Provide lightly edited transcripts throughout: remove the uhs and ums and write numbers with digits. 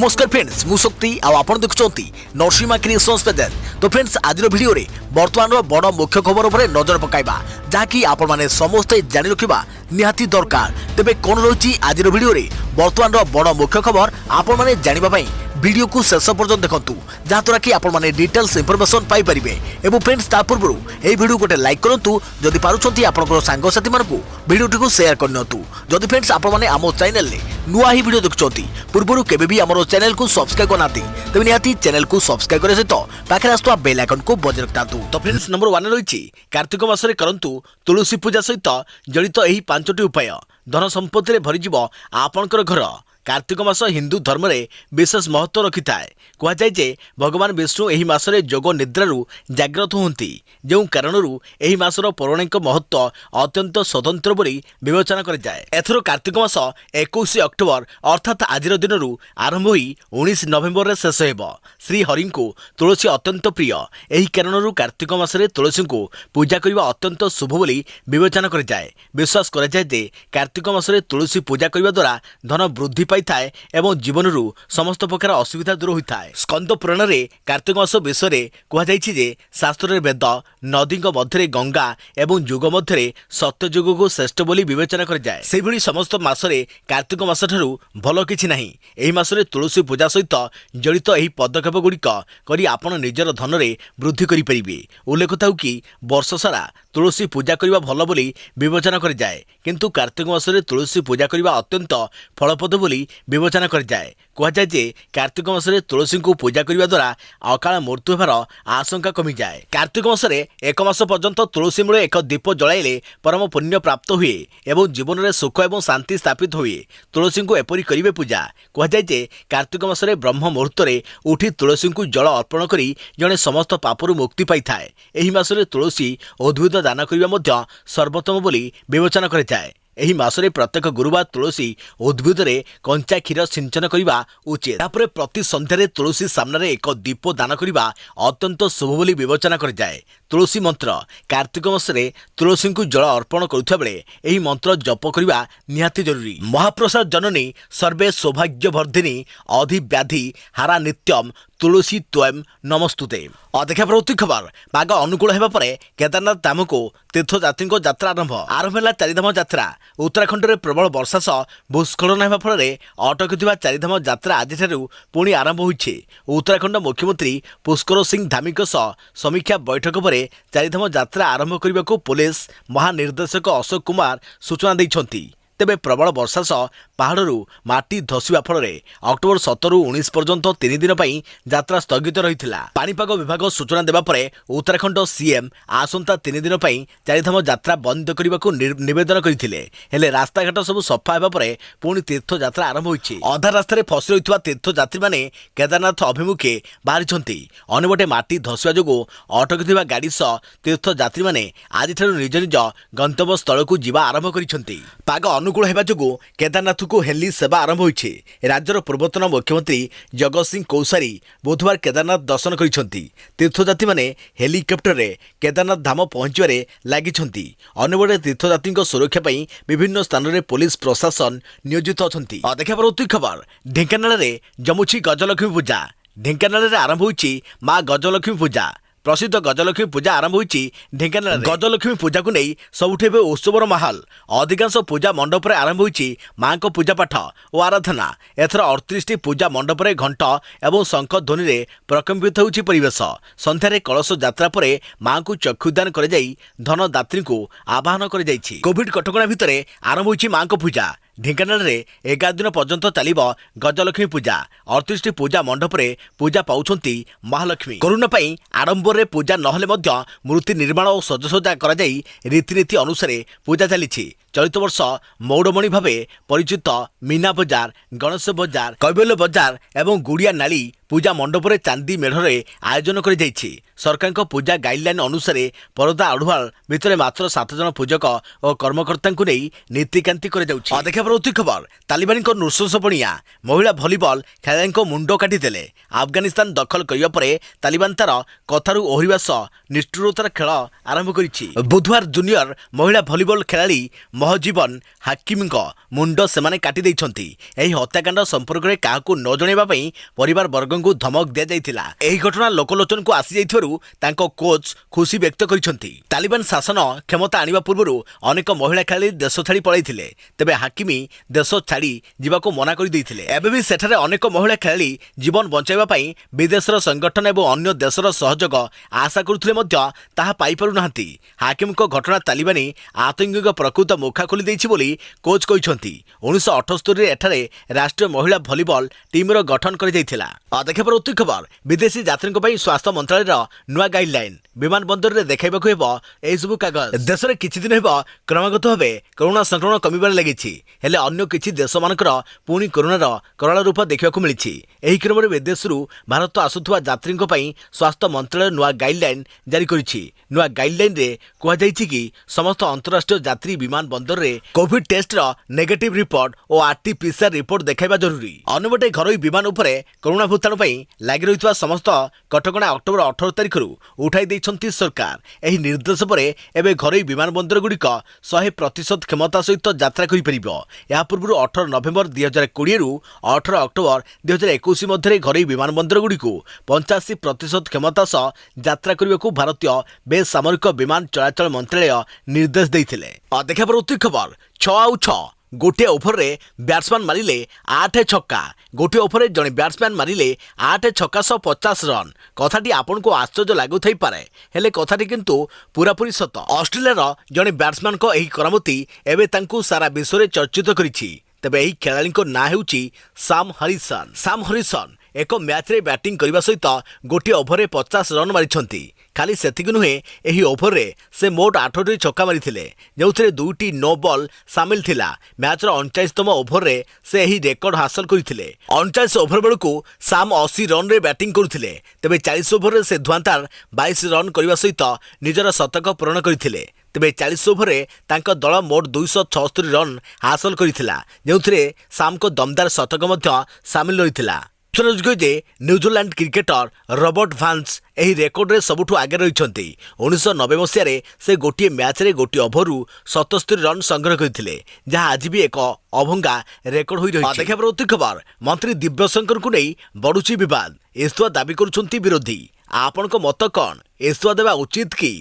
नमस्कार फ्रेंड्स मु शक्ति आपण देखुंती नरसिंहा क्रिएशंस पेज। तो फ्रेंड्स आज वीडियो रे वर्तमान बड़ मुख्य खबर उपर नजर पकाइबा जहाँकि आपण माने समस्ते जानि रखिबा निहाती दरकार। तेबे कोन रही आज वीडियो रे वर्तमान बड़ मुख्य खबर आपण माने जानिबा पई वीडियो को शेष पर्यंत देखंतु जहाँद्वारा कि आपण माने डिटेल्स इंफॉर्मेशन पाई परिबे। एवं फ्रेंड्स ता पूर्व ए वीडियो गोटे लाइक करंतु जदि पारुछंती आपनकर सांग साथी मानकु वीडियो को शेयर करनियंतु। जदि फ्रेंड्स आपण माने आमो चैनल ले नुआ ही वीडियो देखुछंती पूर्वरु केबे भी हमरो चैनल को सब्सक्राइब करनाती तबे निहाती चैनल को सब्सक्राइब करे सहित पाखे आस्तुवा बेल आइकन को बजाय रखतांतु। तो फ्रेंड्स नंबर 1 रही कार्तिक मासरे करंतु तुलसी पूजा सहित जड़ित एही 5टी उपाय धन संपत्ति रे भरि जिवो आपनकर घर। कार्तिक मास हिंदू धर्म रे विशेष महत्व रखि थाए। कह जाय जे भगवान विष्णु एही मासरे जोग निद्रारु जाग्रत होंती जेउ कारणरू एही मासर पौराणिक महत्व अत्यंत स्वतंत्र बोली विवेचना कर जाए। एथरो कार्तिक मास 21 अक्टोबर अर्थात आजिर दिनरू आरंभ होई 19 नवेम्बर रे शेष हेबो। श्री हरि को तुलसी अत्यंत प्रिय एही कारणरू कार्तिक मासरे तुलसी को पूजा करबा अत्यंत शुभ बोली विवेचना कर जाए। विश्वास कर जाए जे कार्तिक मासरे तुलसी पूजा करबा द्वारा धन वृद्धि पाई थाए एवं जीवनरू समस्त प्रकार असुविधा दूर होता है। स्कंद पुराण रे कार्तिक मास विषय कह जायछि जे शास्त्र रे वेद नदी मध्य गंगा एवं युग मध्य सत्य युग को श्रेष्ठ बोली विवेचना कर जाए। से भली समस्त मासरे कार्तिक मास ठारू भल किछि नाही। एही मासरे तुलसी पूजा सहित जड़ित एही पदक्षेप गुड़िक करी आपण निजर धन रे वृद्धि करि परिबे। उल्लेख थाउ कि वर्ष सारा तुलसी पूजा करबा भल बोली विवेचना कर जाए किंतु कार्तिक मासरे तुलसी पूजा करबा अत्यंत फलप्रद बोली विवेचना कर जाए। कह जाए जे कार्तिक मासरे तुलसी को पूजा करबा द्वारा अकाल मृत्यु होबार आशंका कमी जाए। कार्तिक मासरे एक मास पर्यंत तुलसी मूले एक दीप जलाइले परम पुण्य प्राप्त हुए एवं जीवन में सुख एवं शांति स्थापित हुए। तुलसी को एपरी करिवे पूजा। कह जाए जे कार्तिक मासरे ब्रह्म मुहूर्त रे उठी तुलसी को जल अर्पण करी जने समस्त पापरू मुक्ति पाई थाए। एही मासरे तुलसी उद्भिद दान करबा मध्य सर्वोत्तम बोली विवेचना कर जाए। एही मासरे प्रत्येक गुरुवार तुलसी उद्भिद रे कंचा क्षीर सिंचन करबा उचित। तापरे प्रति संध्यारे तुलसी सामने एक दीप दान करबा अत्यंत शुभ बोली विवेचना कर जाए। तुलसी मंत्र कार्तिक मासरे तुलसी को जल अर्पण करुवा बेले एही मंत्र जप करबा निहाती जरूरी। महाप्रसाद जननी सर्वे सौभाग्य वर्धिनी अधिव्याधि हारा नित्यम तुलसी त्वयं नमस्तुते। देखा प्रवृत्ति खबर पाग अनुकूल होगा पर केदारनाथ धाम को तीर्थयात्री यात्रा आरंभ है। चारिधाम यात्रा उत्तराखंड में प्रबल वर्षा सह भूस्खलन होगा फल अटक चारिधाम यात्रा आज पुणी आरंभ होइछे। उत्तराखंड मुख्यमंत्री पुष्कर सिंह धामी सह समीक्षा बैठक पर चारिधाम यात्रा आरंभ करने को पुलिस महानिर्देशक अशोक कुमार सूचना देइछंती। तेबे प्रबल वर्षा सह पहाड़ू माटी धसवा फल अक्टोबर 17 रु 19 पर्यंत 3 दिन पर यात्रा स्थगित रही। पानीपाग विभाग सूचना देवा पर उत्तराखंड सीएम आसंता 3 दिन पर चारिधाम यात्रा बंद करने को निवेदन करते रास्ताघाट सब सफा होगा पर पुणी तीर्थ यात्रा आरंभ होइछि। अधा रास्तार फसी रही तीर्थयात्री मैंने केदारनाथ अभिमुखे बाहरी अंपटे माटी धसवा जो अटक गाड़ी सह तीर्थयात्री मैंने आज निज निज गंतव्य स्थल को जीवा आरंभ करिसेंति। पाग अनुकूल होगा जो केदारनाथ को हेली सेवा आरंभ होइछे। राज्यर पूर्वतन मुख्यमंत्री जगत सिंह कौसारी बुधवार केदारनाथ दर्शन करिसेंति। तीर्थयात्री माने हेलिकप्टर रे केदारनाथ धाम पहुंचबारे लागिछंती। अन्यबडे तीर्थयात्री सुरक्षा पई विभिन्न स्थान रे पुलिस प्रशासन नियोजित अछंती। देखा परवर्ती खबर ढेंकानाल रे जमुछि गजलक्ष्मी पूजा। ढेंकानाल रे आरंभ होइछि मां गजलक्ष्मी पूजा। प्रसिद्ध गजलक्ष्मी पूजा आरंभ होइछि ढेंकानाल। गजलक्ष्मी पूजा को नहीं सबुठे उत्सवर माहौल। अधिकांश पूजा मंडप रे आरंभ होइछि मां को पूजा पाठ और आराधना। एथर 38 पूजा मंडप रे घंट एवं शंख ध्वनि रे प्रकम्पित होइछि परिवेश। संध्यारे कलश यात्रा पर मां को चक्षुदान कर जाई धनदात्री को आवाहन कर जाइछि। कोविड कटकणा भितरे आरंभ होइछि मां को पूजा। ढेंकानाल रे 11 दिन पर्यंत चलिब गजलक्ष्मी पूजा। 38 पूजा मंडप रे पूजा पाउछंती महालक्ष्मी। कोरोना पई आरंभ रे पूजा नहले मध्य मूर्ति निर्माण और सजसजा करा जाई रीतिनीति अनुसार पूजा चलिछि। चलित वर्ष मौड़मणि भावे परिचित मीना बजार, गणेश बजार, कैबल्य बजार एवं गुड़िया नाली पूजा मंडप रे चांदी मेढ़ रे आयोजन कर जाइछि। सरकार पूजा गाइडलाइन अनुसार परदा आढ़ुआल भितर मात्र 7 जन पूजक और कर्मकर्ता नहीं नीतिकांति देखा परवर्ती खबर तालिबानी नृशंस बणिया महिला भलीबल खेलाड़ी मुंड काटिदेले अफगानिस्तान दखल करने पर तालिबान तार कथारू ओहरिबा सह निष्ठुरतार खेल आरंभ करिछि। बुधवार जूनियर महिला भलीबल खेलाड़ी महजीवन हाकिम मुंड से काटी देइछन्ति। एही हत्याकांड संपर्क में क्या न जणाइबा पई परिवार वर्ग को धमक दिया जाइथिला। एही घटना लोकलोचन को आसी जाइथिबारु तांको कोच खुशी व्यक्त करिसन्ति। तालिबान शासन क्षमता आनिबा पूर्वरु अनेक महिला खेलाड़ी देश छाड़ी पळाइथिले, तेबे हाकिमी देश छाड़ी जीवाको मना करि दैथिले। एबे भी सेठारे अनेक महिला खेलाड़ी जीवन बचाइबा पई विदेशर संगठन एवं अन्य देशर सहयोग आशा करुथिले मध्य ताहा पाई पारु नाहंती। हाकिम को घटना तालिबानी आतंकिक प्रकृत मुखा खोली दैछि बोली कोच कहिसन्ति। 1978 रे एठारे राष्ट्रीय महिला भलीबल टीमर गठन करि दैथिला। देखा परवर्ती खबर विदेशी यात्रियों पर स्वास्थ्य मंत्रालय नुआ गाइडलाइन विमान बंदर में देखाइबाकु हेबो एही सबु कागज। देश में किछि दिन हेबो क्रमागत भाव कोरोना संक्रमण कमिबार लागिछि, हेले अन्य किछि देश मानकर पुणी कोरोनार कराल रूप देखा मिली। एही क्रम में विदेशरू भारत आसुथुवा यात्रियों पर स्वास्थ्य मंत्रालय नुआ गाइडलाइन जारी करिछि। नुआ गाइडलाइन रे कहुଯାଇଛି कि समस्त अंतरराष्ट्रीय यात्री विमान बंदर रे कोविड टेस्ट नेगेटिव रिपोर्ट और आरटीपीसीआर रिपोर्ट देखाइबा जरूरी। अन्यपटे घरोई विमान उपरे कोरोना भूताणु पई लागि रहितवा समस्त कटकणा अक्टोबर 18 तारिख उठाई दैछन्ति सरकार। एही निर्देश पर एबे घरोई विमान बंदर गुड़िक 100% क्षमता सहित यात्रा करि परिबो। या पूर्व 18 नवेम्बर 2020 रु 18 अक्टोबर 2021 मध्य घरोई विमान बंदर गुड़िक 85% क्षमता सह यात्रा करने भारतीय बेसामरिक विमान चलाचल मंत्रालय निर्देश देइथिले। देखा परवर्ती खबर 6 आउ 6 गोटे ओभर रे बैट्समैन मारिले 8 छक्का। गोटे ओभर जड़े बैट्समैन मारिले 8 छक्का 150 रन। कथाटी आपन को आश्चर्य लागुथाई पारे, हेले कथाटी किंतु पूरापूरी सत। ऑस्ट्रेलिया जड़े बैट्समैन को एही करामती एबे तांकु सारा विश्व में चर्चित करिछि। तेबे एही खेलाड़ी ना हेउछि साम हरिसन। साम हरिसन एक मैच रे बैटिंग करने सहित गोटे ओभर 50 रन मारिछन्ति। खाली सेतिक नुहे एही ओभर रे से मोट 8टी छक्का मारिथिले, जोथिरे 2टी नो बॉल सामिल थिला। मैच रो 49तम ओभर रे से एही रेकर्ड हासिल करिथिले। 49 ओभर बेलकु साम 80 रन रे बैटिंग करुथिले, तेबे 40 ओभर रे से धुआंतार 22 रन करने सहित निजर शतक पूरण करथिले। तेबे 40 ओभर रे तांको दल मोट 276 रन हासिल करिथिला, जोथिरे साम को दमदार शतक मध्य सामिल रहिथिला। न्यूजीलैंड क्रिकेटर रॉबर्ट भान्स एही रेकर्ड रे सबुठु आगे रहिछन्ति। 1990 मसीह से गोटे मैच रे गोटे ओभरु 77 रन संग्रह करथिले, जहाँ आज भी एक अभंगा रेकर्ड होई रहिछि। देखा परवर्ती खबर मंत्री दिव्यशंकर को नहीं बढ़ुछि विवाद। इस्तुआ दाबी करुछन्ति विरोधी। आपनको मत कौन? इस्तुआ देवा उचित कि?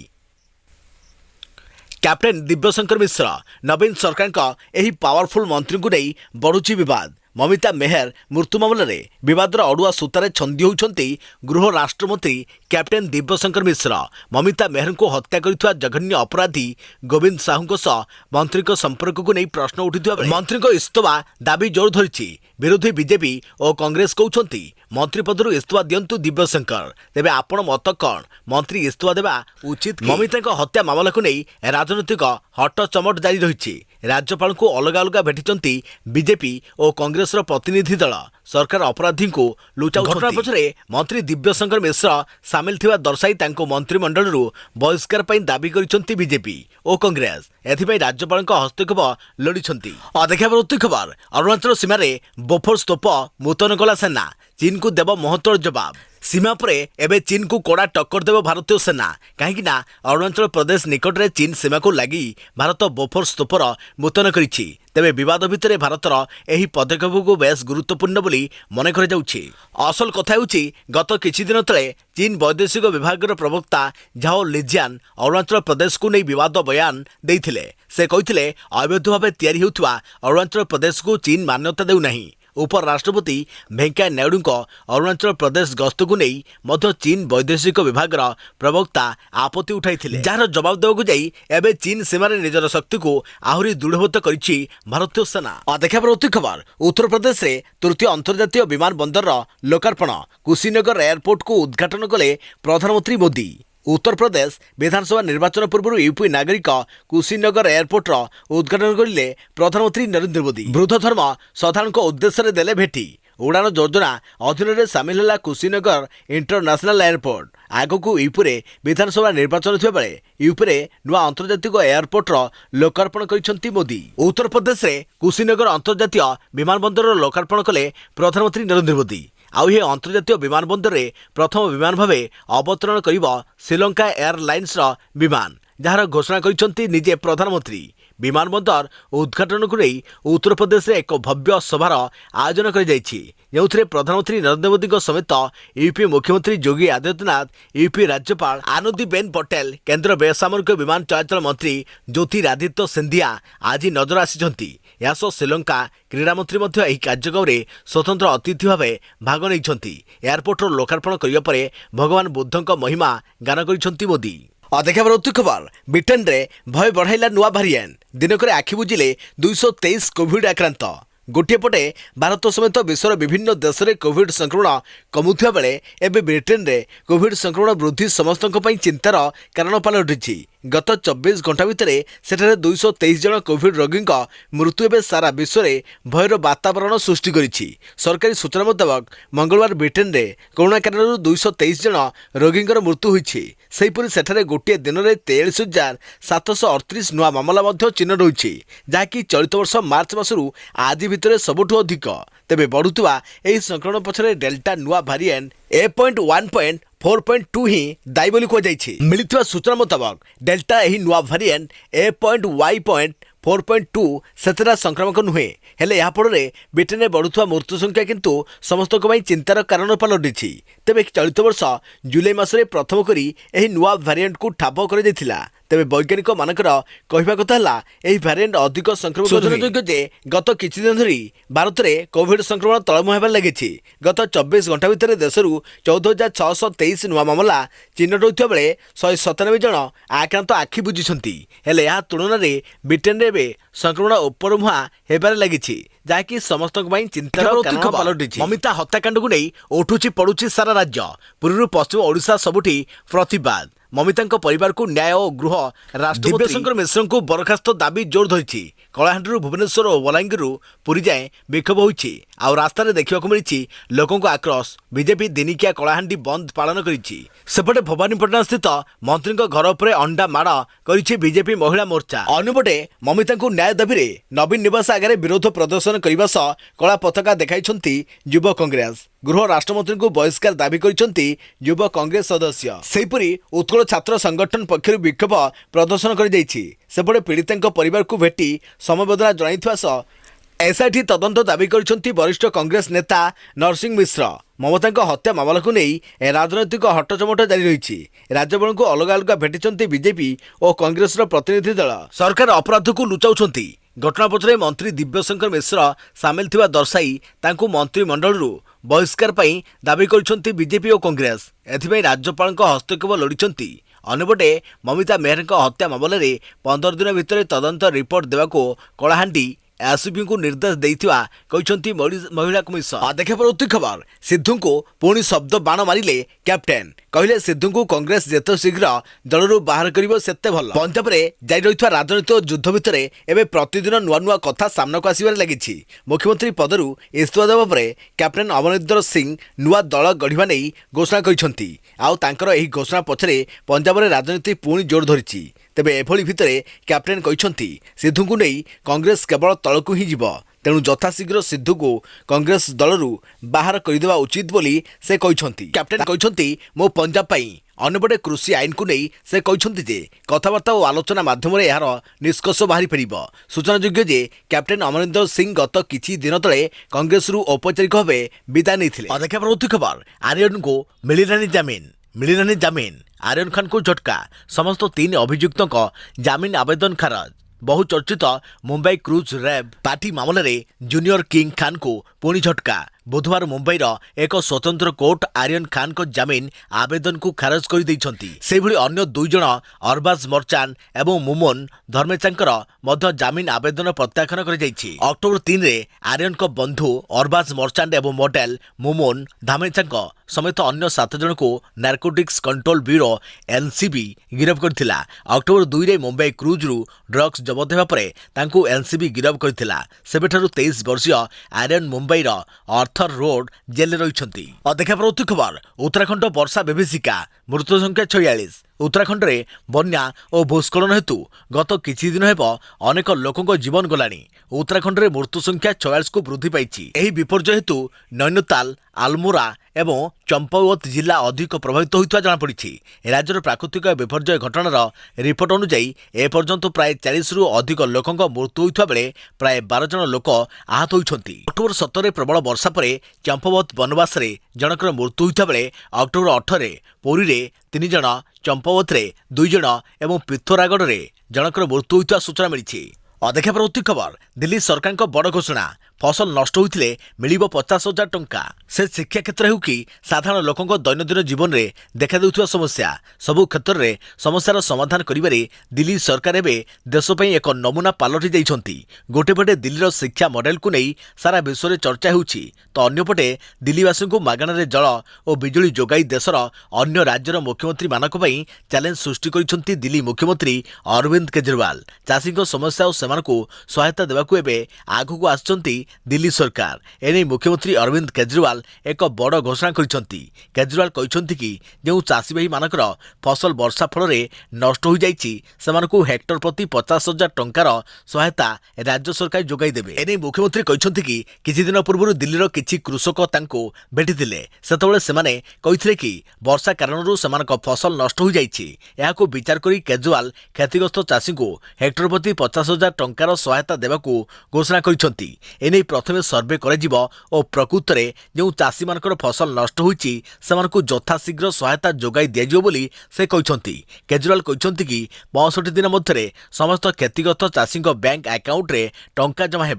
कैप्टेन दिव्यशंकर मिश्र नवीन सरकार का एही पावरफुल मंत्री को नहीं बढ़ुछि विवाद। ममिता मेहर मृत्यु मामलें विवादर अड़ुआ सूतार छंदी होती गृह राष्ट्रमंत्री कैप्टेन दिव्यशंकर मिश्र। ममिता मेहर को हत्या कर जघन्य अपराधी गोविंद साहू सह मंत्री संपर्क को नहीं प्रश्न उठा मंत्री इस्तफा दाबी जोर धरी। विरोधी बीजेपी और कांग्रेस कहते मंत्री पदर इस्तफा दिंतु दिव्यशंकर। तेबे आपण मत कौन? मंत्री इस्तफा देवा उचित? ममिता हत्या मामला को नहीं राजनीतिक हटचमट जारी रही। राज्यपाल को अलग अलग भेटी बीजेपी और कांग्रेस प्रतिनिधि दल। सरकार अपराधी को लुचा घटना पछरे मंत्री दिव्यशंकर मिश्र सामिल थिबा दर्शाई तांको मंत्रिमंडल बहिष्कार पर दाबी करिसंती बीजेपी और कांग्रेस। एथिपई राज्यपाल हस्तक्षेप लोड़िछंती। देखा परवर्ती खबर अरुणाचल सीमार बोफोर्स तोप मुतन कला सेना। चीन को देव महत्तर जवाब। सीमा पर एवं चीन को कड़ा टक्कर देव भारतीय सेना, कहीं अरुणाचल प्रदेश निकट में चीन सीमा को लगी भारत बोफोर्स तोपर मुतन करिछि। तेबे विवाद भितर भारतर एही पदक्षेप को बेस गुरुत्वपूर्ण बोली मन कराଯାଉଛି। असल कथा ହେଉଛି गत किछि दिन तले चीन वैदेशिक विभाग प्रवक्ता झाओ लिजियान अरुणाचल प्रदेश को नहीं विवाद बयान देइथिले। से कहिथिले अवैध भाव तैयारी हेउथुवा अरुणाचल प्रदेश को चीन मान्यता देउ नाही। उपराष्ट्रपति वेंकैया नायडू अरुणाचल प्रदेश गस्त को नहीं मध्य चीन वैदेशिक विभाग प्रवक्ता आपत्ति उठाई, जार जवाब देवाक जाई एबे चीन सीमार निजर शक्ति को आहरी दृढ़भूत करिछि भारतीय सेना। देखा परवर्ती खबर उत्तर प्रदेश रे तृतीय अंतर्जातीय विमान बंदर लोकार्पण। कुशीनगर एयरपोर्ट को उद्घाटन कले प्रधानमंत्री मोदी। उत्तर प्रदेश विधानसभा निर्वाचन पूर्व यूपी नागरिक कुशीनगर एयरपोर्ट उद्घाटन करें प्रधानमंत्री नरेंद्र मोदी। वृद्ध धर्म साधारण उद्देश्य देले भेटी। उड़ान योजना अधीन सामिल है कुशीनगर इंटरनेशनल एयरपोर्ट। आगकू यूपी विधानसभा निर्वाचन थिबा बेले यूपी नुआ अंतर्जातिक एयरपोर्टर लोकार्पण करिसेंती मोदी। उत्तर प्रदेश में कुशीनगर अंतर्जातीय विमानबंदर लोकार्पण कले प्रधानमंत्री नरेंद्र मोदी। आउ ये अंतर्जातीय विमानबंदर में प्रथम विमान भाव अवतरण करिब श्रीलंका एयरलाइंस विमान, जार घोषणा करिसेंती निजे प्रधानमंत्री। विमानबंदर उद्घाटन को नहीं उत्तर प्रदेश में एक भव्य सभार आयोजन कर प्रधानमंत्री नरेंद्र मोदी समेत यूपी मुख्यमंत्री योगी आदित्यनाथ, यूपी राज्यपाल आनंदीबेन पटेल, केंद्र बेसामरिक विमान चलाचल मंत्री ज्योतिरादित्य सिंधिया आज नजर आसी। श्रीलंका क्रीड़ा मंत्री कार्यक्रम में स्वतंत्र अतिथि भाव भाग नहीं। एयरपोर्ट लोकार्पण करने पर भगवान बुद्ध महिमा गान कर मोदी। देखा खबर ब्रिटेन रे भय बढ़ाइला नुआ भारिएंट। दिनक आखि बुझिले 223 कोविड आक्रांत। गोटे पटे भारत समेत विश्वर विभिन्न देश में कोविड संक्रमण कमुवा बेले एवं ब्रिटेन रे कोविड संक्रमण वृद्धि समस्त चिंतार कारण पलटि। गत 24 घंटा भितर सेठारे 223 जन कोविड रोगी मृत्यु एवं सारा विश्व में भयर वातावरण सृष्टि करिछि। सरकारी सूचना मुताबक मंगलवार ब्रिटेन रे कोरोना कारण 223 जन रोगी मृत्यु होइछि। सेहीपरि सेठारे गोटे दिन में 43,738 नुआ मामला चिन्ह रही, जहाँकि चलित वर्ष मार्च मासरू आज भितर सबुठु अधिक। तेबे बढ़ुवा यह संक्रमण पछरे डेल्टा नुआ भारिएंट A.1.4.2 ही दायी बोली कहुଯାଇଛି। मिलिଥିବା सूचना मुताबक डेल्टा यही नुआ भारिएंट A.Y.4.2 सेतेरा संक्रामक नुहे, हेले या फଳରେ ब्रिटेन में बढ़ुवा मृत्यु संख्या किंतु समस्त चिंतार कारण पलटि। तेबे चलित वर्ष जुलाई मासरे प्रथम करी यही नुआ भारिएंट को ठाब कर तेबे वैज्ञानिक मानकर कहवा कथा यही भारिएंट अधिक संक्रमक। सूचनायोग्य जे गत किछि दिन धरी भारत में कोविड संक्रमण तलमुहा हेबार लगिछि। गत 24 घंटा भितर देशरू 14,623 नुआ मामला चिन्ह होइथिबा बेले 197 जन आक्रांत आखि बुझिछंती। हेले या तुलन में ब्रिटेन रे संक्रमण उपरमुहा हेबार लगिछि, जहाँकि समस्त चिंतार कारण पलटिछि। ममिता हत्याकांड को नहीं उठुछि पड़ुछि सारा राज्य। पूर्व पश्चिम ओडिशा सबुठी प्रतिवाद। ममिता परिवार को न्याय और गृह राष्ट्रपति दिव्यशंकर मिश्र को बरखास्त दाबी जोर धरी। कलाहांडी भुवनेश्वर और बलांगीर पुरी जाए विक्षोभ होइछि। आउ रास्ता देखा मिली लोकों आक्रोश। बीजेपी दिनिकिया कलाहांडी बंद पालन करिछि। सेपटे भवानीपटना स्थित मंत्री घर पर अंडा माड़ करिछि बीजेपी महिला मोर्चा। अन्यपटे ममिता को न्याय दाबी नवीन निवास आगे विरोध प्रदर्शन करने सह कला पताका देखाइछंती युव कांग्रेस। गृह राष्ट्रमंत्री को बहिष्कार दाबी करिछंती युव कांग्रेस सदस्य। सेहीपरि उत्कल छात्र संगठन पक्षर विक्षोभ प्रदर्शन कर सेपटे पीड़िता परिवार को भेटी समवेदना जणाइथिबा सह एसआईटी तदंत दाबी करिछंती वरिष्ठ कांग्रेस नेता नरसिंह मिश्र। ममता हत्या मामला को नहीं राजनैतिक हटचमट जारी रही। राज्यपाल को अलग अलग भेटिछंती बीजेपी और कांग्रेस प्रतिनिधि दल। सरकार अपराध को लुचाउछंती। घटना पछरे मंत्री दिव्यशंकर मिश्र सामिल थिबा दर्शाई तांकु मंत्रिमंडलरू बहिष्कार पई दाबी करिछंती बीजेपी और कांग्रेस। एथिबई राज्यपाल हस्तक्षेप लोड़िछंती। अन्यपटे ममिता मेहर हत्या मामला रे 15 दिन भितर तदंत रिपोर्ट देवाको कलाहांडी एसपी को निर्देश देइथिबा कहिसंती महिला कमिशन। देखा पर खबर सिद्धू को पुणी शब्द बाण मारिले कैप्टेन। कहले सिद्धू को कांग्रेस जेते शीघ्र दलरू बाहर करिवो सेते भल। पंजाब रे जारी रहिथवा राजनीतिक युद्ध भितर एबे प्रतिदिन नुआ नुआ कथा सामना को आसीबार लागिछि। मुख्यमंत्री पदरू इस्तीफा देबा परे कैप्टेन अमरिंदर सिंह नुआ दल गढ़िबा नै घोषणा करिसंती। आउ तांकर एही घोषणा पछरे पंजाब रे राजनीति पुणी जोर धरिछि। तेबे एभली भितरे कैप्टेन कहिसंती सिद्धू को नहीं कांग्रेस केवल तलकू ही जीव, तेणु यथाशीघ्र सिद्धू को कांग्रेस दलरू बाहर करदेवा उचित बोली से कहिसंती। कैप्टेन कहिसंती मो पंजाब पई। अन्यपटे कृषि आईन को नहीं से कहिसंती जे कथबार्ता और आलोचना माध्यम यार निष्कर्ष बाहरी फेरिबो। सूचनायोग्य जे कैप्टेन अमरिंदर सिंह गत किछि दिन तले कांग्रेस औपचारिक भाव विदाय नहीं। देखा खबर आर्यन को मिलिलानी जामीन। आर्यन खान को झटका। समस्त 3 अभियुक्तों का जामीन आवेदन खारज। बहुचर्चित मुंबई क्रूज रेप पार्टी मामले रे जूनियर किंग खान को पुणी झटका। बुधवार मुंबईर एक स्वतंत्र कोर्ट आर्यन खान को जामीन आवेदन को खारज कर दैछंती। सेभଳି अन्य 2 जण अरबाज मर्चान एवं मुमोन धर्मेचांकर मध्य जामीन आवेदन प्रत्याख्यान कर जाइछि। अक्टोबर 3 रे आर्यन को बंधु अरबाज मर्चान एवं मॉडल मुमोन धर्मेचांक समेत अन्य 7 जन को नार्कोटिक्स कंट्रोल ब्यूरो एनसीबी गिरफ्त करथिला। अक्टोबर 2 रे मुंबई क्रूज रु ड्रग्स जबत हेबा परे तांको एनसीबी गिरफ्त करथिला। सेबेठारु 23 वर्षीय आर्यन मुंबईर आर्थर रोड जेल रहिछंती। देखा परवर्ती खबर उत्तराखंड वर्षा विभीषिका मृत्यु संख्या 46। उत्तराखंड में बन्या और भूस्खलन हेतु गत किछि दिन हेब अनेक लोकों जीवन गलानी। उत्तराखंड में मृत्यु संख्या 46 को वृद्धि पाई। एही विपर्यय हेतु नैनीताल आलमोरा एवं चंपावत जिला अधिक प्रभावित होता जमापड़ी। राज्यर प्राकृतिक विपर्यय घटनार रिपोर्ट अनुଯାयी एपर्यंत प्राय 40 रु अधिक लोकों मृत्यु होता बेले प्राय 12 जन लोक आहत होती। अक्टोबर 17 प्रबल वर्षा पर चंपावत बनवास रे जनकर मृत्यु होता बेले अक्टोबर 18 पुरी रे 3 जन, चंपावत रे 2 जन एवं पिथोरागढ़ रे जनकर मृत्यु होता सूचना मिली। देखा परवर्ती खबर दिल्ली सरकार को बड़ घोषणा फसल नष्ट होते मिलिब 50,000 टंका। से शिक्षा क्षेत्र हो कि साधारण लोकों दैनंदिन जीवन में देखा देउथुवा समस्या सबु क्षेत्र में समस्यार समाधान करिबारे दिल्ली सरकार एवं देशपाई एक नमूना पालटि जाइछंती। गोटेपटे दिल्लीर शिक्षा मॉडल को नहीं सारा विश्व में चर्चा होउछि तो अन्यपटे दिल्लीवासी को मागणारे जल और बिजुली जोगाई देशर अन्य राज्यर मुख्यमंत्री मानक पई चैलेंज सृष्टि करिछंती दिल्ली मुख्यमंत्री अरविंद केजरीवाल। चाषी समस्या और सेमानकु सहायता देवाकू एबे आगकू आछंती दिल्ली सरकार। एने मुख्यमंत्री अरविंद केजरीवाल एक बड़ घोषणा करिसंती। केजरीवाल कहिसंती कि जो चाषी भाई मानकर फसल वर्षा फल नष्ट हो जाइछि सेमानकु हेक्टर प्रति 50,000 टंकार सहायता राज्य सरकार जोगाई देबे। एने मुख्यमंत्री कहिसंती कि किछि दिन पूर्व दिल्लीर किछि कृषक तांको भेटिथिले। सेतबेले सेमाने कहिथिले कि वर्षा कारणरू सेमानक फसल नष्ट हो जाइछि। एहाको विचार करी केजरीवाल क्षतिग्रस्त चाषी को हेक्टर प्रति 50,000 टंकार सहायता देवाकू घोषणा करिसंती। एने प्रथमे सर्वे कराଯିब और प्रकृत में जो चाषी मानकर फसल नष्ट होइछि सेमानकु यथाशीघ्र सहायता जोगाई दियाजिब बोली से कहिसंती। केजरीवाल कहिसंती कि 65 दिन मध्य समस्त क्षतिग्रस्त चाषी बैंक अकाउंट रे टंका जमा हेब।